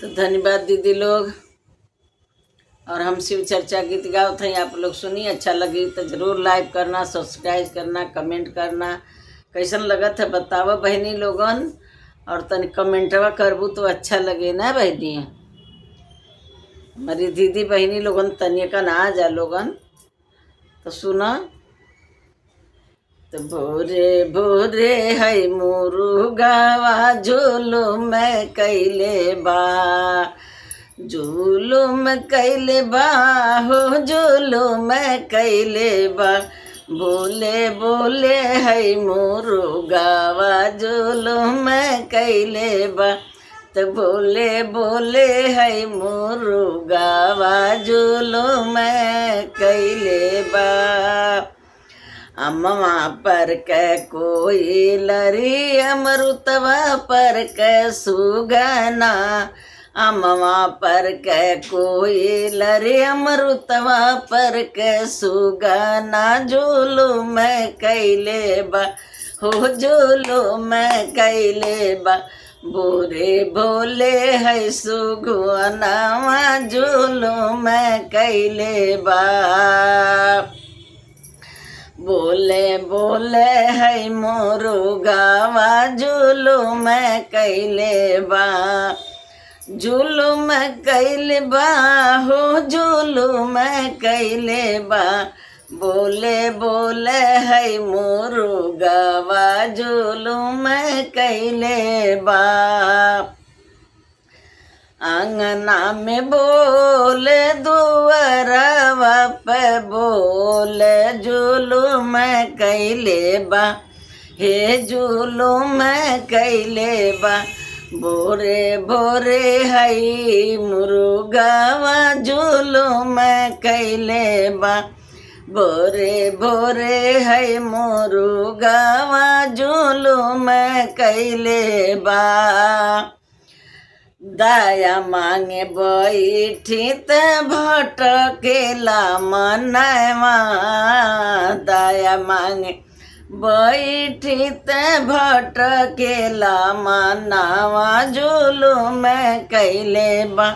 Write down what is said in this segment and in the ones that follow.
तो धन्यवाद दीदी लोग। और हम शिव चर्चा गीत गाओ थे, आप लोग सुनिए। अच्छा लगी तो ज़रूर लाइक करना, सब्सक्राइब करना, कमेंट करना। कैसन लगत है बतावा बहनी लोगन। और तन कमेंटवा करबू तो अच्छा लगे ना बहनी। हमारी दीदी बहनी लोगन तनिया का ना जा लोगन तो सुना। तो भोरे भोरे है मुरुगावा झूलुम कैले बा, जुलुम कैले बा हो जुलुम कैले बा। बोले बोले है मुरुगावा जुलुम कैले बा। तो बोले बोले है मुरुगावा जुलुम कैले बा। अम्मा पर के कोई लरी अमृतवा पर के सुगना। अम्मा पर के कोई लरी अमृतवा पर के सुगना। जुलुम कैले बा हो जुलुम कैले बा। बोरे बोले है सुगनावा जुलुम कैले बा। बोले बोले है मुरुगावा जुलुम कैले बा। जुलुम कैले बा हो जुलुम कैले बा। बोले बोले है मुरुगावा जुलुम कैले बा। आंगना में बोले दुआरवा पे बोले जुलुम कैले बा। हे जुलुम कैले बा। भोरे भोरे है मुरुगावा जुलुम कैले बा। भोरे भोरे है मुरुगावा जुलुम कैले बा। दाया मांगे बैठी त भटकेला मनवा। दाया मांगे बैठी त भटकेला मनवा। जुलुम कैले बा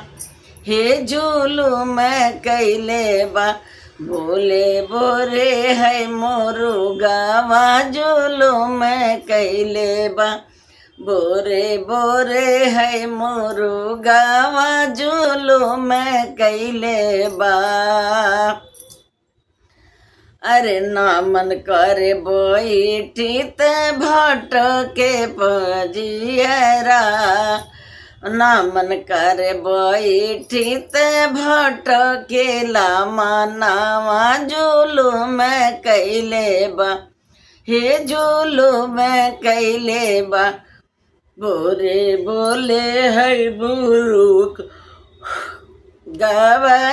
हे जुलुम कैले बा। बोले बोरे है मुरुगावा जुलुम कैले बा। बोरे बोरे है मुरुगावा जुलुम कैले बा। अरे ना मन करे बैठी त भटके पजियरा। ना मन करे बैठी त भटकेला मनवा। जुलुम कैले बा हे जुलुम कैले बा। बोरे बोले है मुरुगावा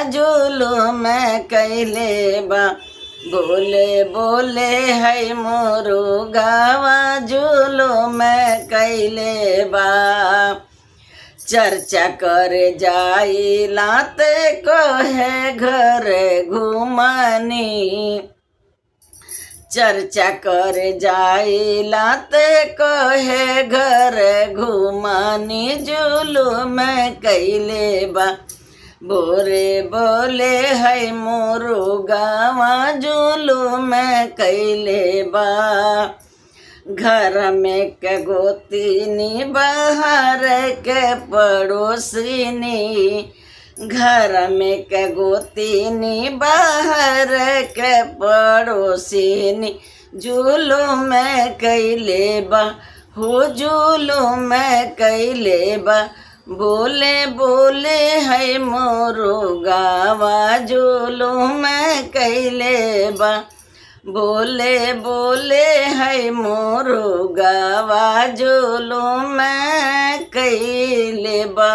जुलुम कैले बा। बोले बोले है मुरुगावा जुलुम कैले बा। चर्चा करे जाई लाते कहे घर घुमानी। चर्चा कर जाई लाते कहे घर घुमानी। जुलुम कैले बा। बोरे बोले है मुरुगावा जुलुम कैले बा। घर में के गोतिनी बाहर के पड़ोसिनी। घर में के गोतिनी बाहर के पड़ोसिनी। जुलुम कैले बा हो जुलुम कैले बा। बोले बोले है मुरुगावा जुलुम कैले बा। बोले बोले है मुरुगावा जुलुम कैले बा।